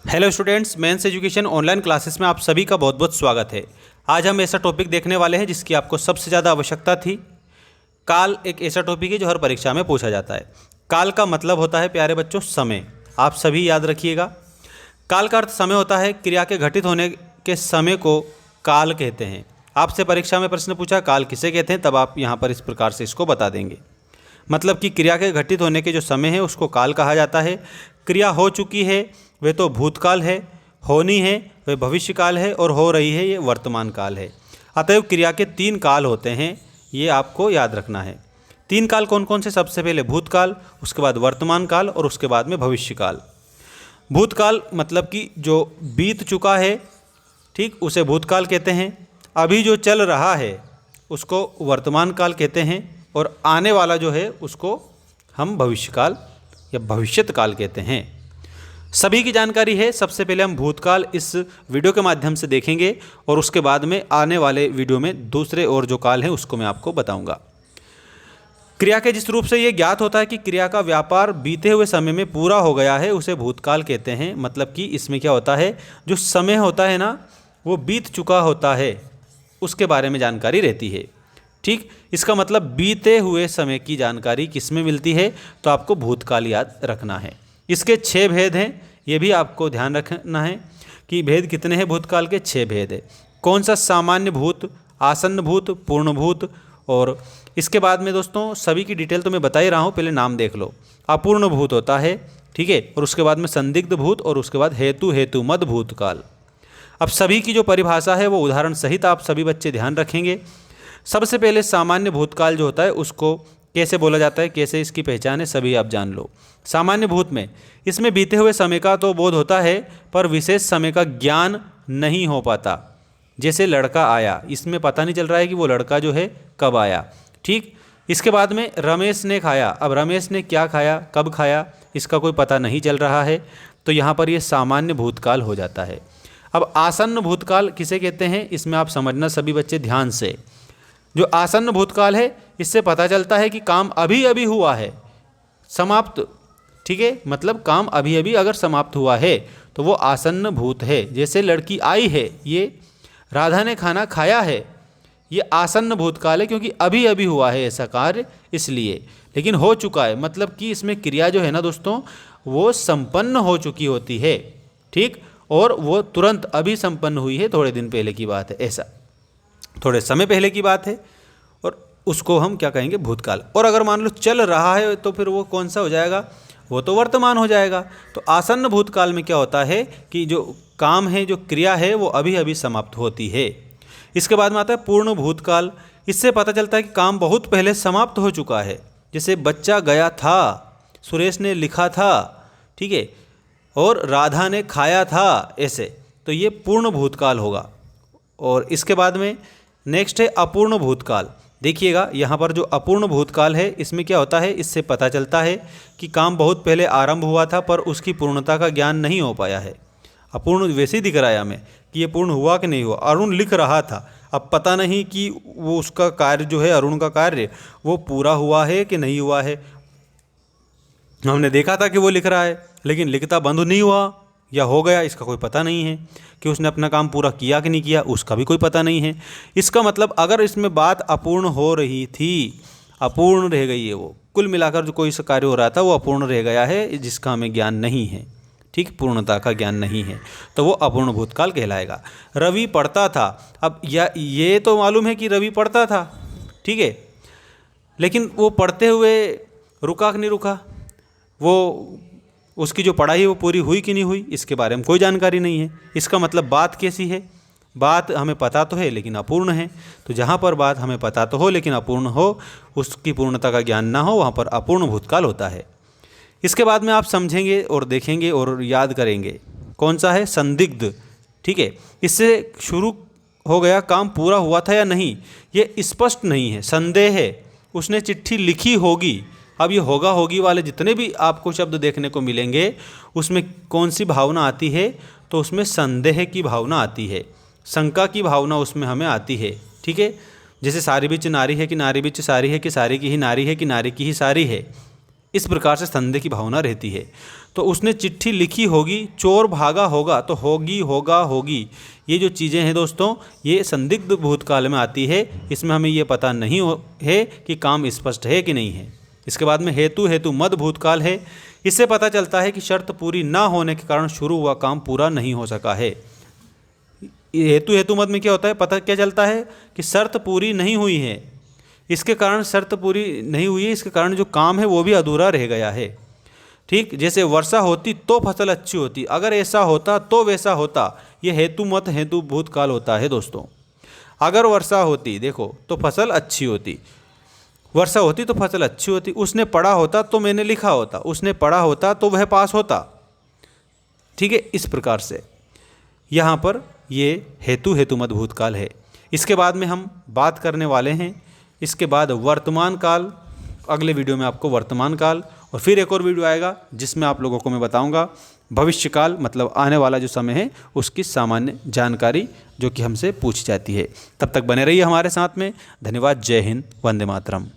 Hello students, मेंस education online classes में आप सभी का बहुत बहुत स्वागत है। आज हम ऐसा टॉपिक देखने वाले हैं जिसकी आपको सबसे ज़्यादा आवश्यकता थी। काल एक ऐसा टॉपिक है जो हर परीक्षा में पूछा जाता है। काल का मतलब होता है प्यारे बच्चों समय। आप सभी याद रखिएगा। काल का अर्थ समय होता है। क्रिया के घटित होने के समय को काल कहते हैं। आपसे परीक्षा में प्रश्न पूछा काल किसे कहते हैं, तब आप यहाँ पर इस प्रकार से इसको बता देंगे। मतलब कि क्रिया के घटित होने के जो समय है उसको काल कहा जाता है। क्रिया हो चुकी है वे तो भूतकाल है, होनी है वे भविष्यकाल है, और हो रही है ये वर्तमान काल है। अतएव क्रिया के 3 काल होते हैं, ये आपको याद रखना है। 3 काल कौन कौन से? सबसे पहले भूतकाल, उसके बाद वर्तमान काल और उसके बाद में भविष्यकाल। भूतकाल मतलब कि जो बीत चुका है, ठीक, उसे भूतकाल कहते हैं। अभी जो चल रहा है उसको वर्तमान काल कहते हैं, और आने वाला जो है उसको हम भविष्यकाल या भविष्यत काल कहते हैं। सभी की जानकारी है। सबसे पहले हम भूतकाल इस वीडियो के माध्यम से देखेंगे और उसके बाद में आने वाले वीडियो में दूसरे और जो काल है उसको मैं आपको बताऊंगा। क्रिया के जिस रूप से ये ज्ञात होता है कि क्रिया का व्यापार बीते हुए समय में पूरा हो गया है उसे भूतकाल कहते हैं। मतलब कि इसमें क्या होता है, जो समय होता है ना वो बीत चुका होता है, उसके बारे में जानकारी रहती है। ठीक, इसका मतलब बीते हुए समय की जानकारी किस में मिलती है, तो आपको भूतकाल याद रखना है। इसके 6 भेद हैं, ये भी आपको ध्यान रखना है कि भेद कितने हैं। भूतकाल के 6 भेद है। कौन सा? सामान्य भूत, आसन्न भूत, पूर्ण भूत, और इसके बाद में दोस्तों सभी की डिटेल तो मैं बता ही रहा हूँ, पहले नाम देख लो। अपूर्ण भूत होता है, ठीक है, और उसके बाद में संदिग्ध भूत, और उसके बाद हेतु मद भूतकाल। अब सभी की जो परिभाषा है वो उदाहरण सहित आप सभी बच्चे ध्यान रखेंगे। सबसे पहले सामान्य भूतकाल जो होता है उसको कैसे बोला जाता है, कैसे इसकी पहचान है, सभी आप जान लो। सामान्य भूत में इसमें बीते हुए समय का तो बोध होता है पर विशेष समय का ज्ञान नहीं हो पाता। जैसे लड़का आया, इसमें पता नहीं चल रहा है कि वो लड़का जो है कब आया। ठीक, इसके बाद में रमेश ने खाया। अब रमेश ने क्या खाया, कब खाया, इसका कोई पता नहीं चल रहा है, तो यहाँ पर ये सामान्य भूतकाल हो जाता है। अब आसन्न भूतकाल किसे कहते हैं, इसमें आप समझना सभी बच्चे ध्यान से। जो आसन्न भूतकाल है इससे पता चलता है कि काम अभी अभी हुआ है, समाप्त। ठीक है, मतलब काम अभी अभी अगर समाप्त हुआ है तो वो आसन्न भूत है। जैसे लड़की आई है, ये राधा ने खाना खाया है, ये आसन्न भूतकाल है क्योंकि अभी अभी हुआ है ऐसा कार्य, इसलिए। लेकिन हो चुका है मतलब कि इसमें क्रिया जो है ना दोस्तों वो संपन्न हो चुकी होती है। ठीक, और वो तुरंत अभी संपन्न हुई है, थोड़े दिन पहले की बात है, ऐसा थोड़े समय पहले की बात है, और उसको हम क्या कहेंगे, भूतकाल। और अगर मान लो चल रहा है तो फिर वो कौन सा हो जाएगा, वो तो वर्तमान हो जाएगा। तो आसन्न भूतकाल में क्या होता है कि जो काम है, जो क्रिया है वो अभी अभी समाप्त होती है। इसके बाद में आता है पूर्ण भूतकाल। इससे पता चलता है कि काम बहुत पहले समाप्त हो चुका है। जैसे बच्चा गया था, सुरेश ने लिखा था, ठीक है, और राधा ने खाया था, ऐसे, तो ये पूर्ण भूतकाल होगा। और इसके बाद में नेक्स्ट है अपूर्ण भूतकाल। देखिएगा यहाँ पर जो अपूर्ण भूतकाल है इसमें क्या होता है, इससे पता चलता है कि काम बहुत पहले आरंभ हुआ था पर उसकी पूर्णता का ज्ञान नहीं हो पाया है। अपूर्ण वैसे ही दिख रहा है हमें कि ये पूर्ण हुआ कि नहीं हुआ। अरुण लिख रहा था, अब पता नहीं कि वो उसका कार्य जो है, अरुण का कार्य, वो पूरा हुआ है कि नहीं हुआ है। हमने देखा था कि वो लिख रहा है लेकिन लिखता बंद नहीं हुआ या हो गया, इसका कोई पता नहीं है। कि उसने अपना काम पूरा किया कि नहीं किया, उसका भी कोई पता नहीं है। इसका मतलब अगर इसमें बात अपूर्ण हो रही थी, अपूर्ण रह गई है, वो कुल मिलाकर जो कोई सा कार्य हो रहा था वो अपूर्ण रह गया है, जिसका हमें ज्ञान नहीं है। ठीक, पूर्णता का ज्ञान नहीं है, तो वो अपूर्ण भूतकाल कहलाएगा। रवि पढ़ता था। अब ये तो मालूम है कि रवि पढ़ता था, ठीक है, लेकिन वो पढ़ते हुए रुका कि नहीं रुका, वो उसकी जो पढ़ाई है वो पूरी हुई कि नहीं हुई, इसके बारे में कोई जानकारी नहीं है। इसका मतलब बात कैसी है, बात हमें पता तो है लेकिन अपूर्ण है। तो जहाँ पर बात हमें पता तो हो लेकिन अपूर्ण हो, उसकी पूर्णता का ज्ञान ना हो, वहाँ पर अपूर्ण भूतकाल होता है। इसके बाद में आप समझेंगे और देखेंगे और याद करेंगे कौन सा है, संदिग्ध। ठीक है, इससे शुरू हो गया, काम पूरा हुआ था या नहीं ये स्पष्ट नहीं है, संदेह है। उसने चिट्ठी लिखी होगी। अब ये होगा होगी वाले जितने भी आपको शब्द देखने को मिलेंगे उसमें कौन सी भावना आती है, तो उसमें संदेह की भावना आती है, शंका की भावना उसमें हमें आती है। ठीक है, जैसे सारी बिच नारी है कि नारी बिच सारी है, कि सारी की ही नारी है कि नारी की ही सारी है, इस प्रकार से संदेह की भावना रहती है। तो उसने चिट्ठी लिखी होगी, चोर भागा होगा, तो होगी, होगा, होगी, ये जो चीज़ें हैं दोस्तों, ये संदिग्ध भूतकाल में आती है। इसमें हमें ये पता नहीं है कि काम स्पष्ट है कि नहीं है। इसके बाद में हेतु मद भूतकाल है। इससे पता चलता है कि शर्त पूरी ना होने के कारण शुरू हुआ काम पूरा नहीं हो सका है। हेतु मद में क्या होता है, पता क्या चलता है कि शर्त पूरी नहीं हुई है, इसके कारण शर्त पूरी नहीं हुई है, इसके कारण जो काम है वो भी अधूरा रह गया है। ठीक, जैसे वर्षा होती तो फसल अच्छी होती, अगर ऐसा होता तो वैसा होता, ये हेतु भूतकाल होता है दोस्तों। अगर वर्षा होती, देखो, तो फसल अच्छी होती, वर्षा होती तो फसल अच्छी होती। उसने पढ़ा होता तो मैंने लिखा होता, उसने पढ़ा होता तो वह पास होता। ठीक है, इस प्रकार से यहाँ पर ये हेतु मद भूतकाल है। इसके बाद में हम बात करने वाले हैं इसके बाद वर्तमान काल। अगले वीडियो में आपको वर्तमान काल और फिर एक और वीडियो आएगा जिसमें आप लोगों को मैं बताऊंगा भविष्यकाल, मतलब आने वाला जो समय है उसकी सामान्य जानकारी जो कि हमसे पूछी जाती है। तब तक बने रहिए हमारे साथ में। धन्यवाद। जय हिंद। वंदे मातरम।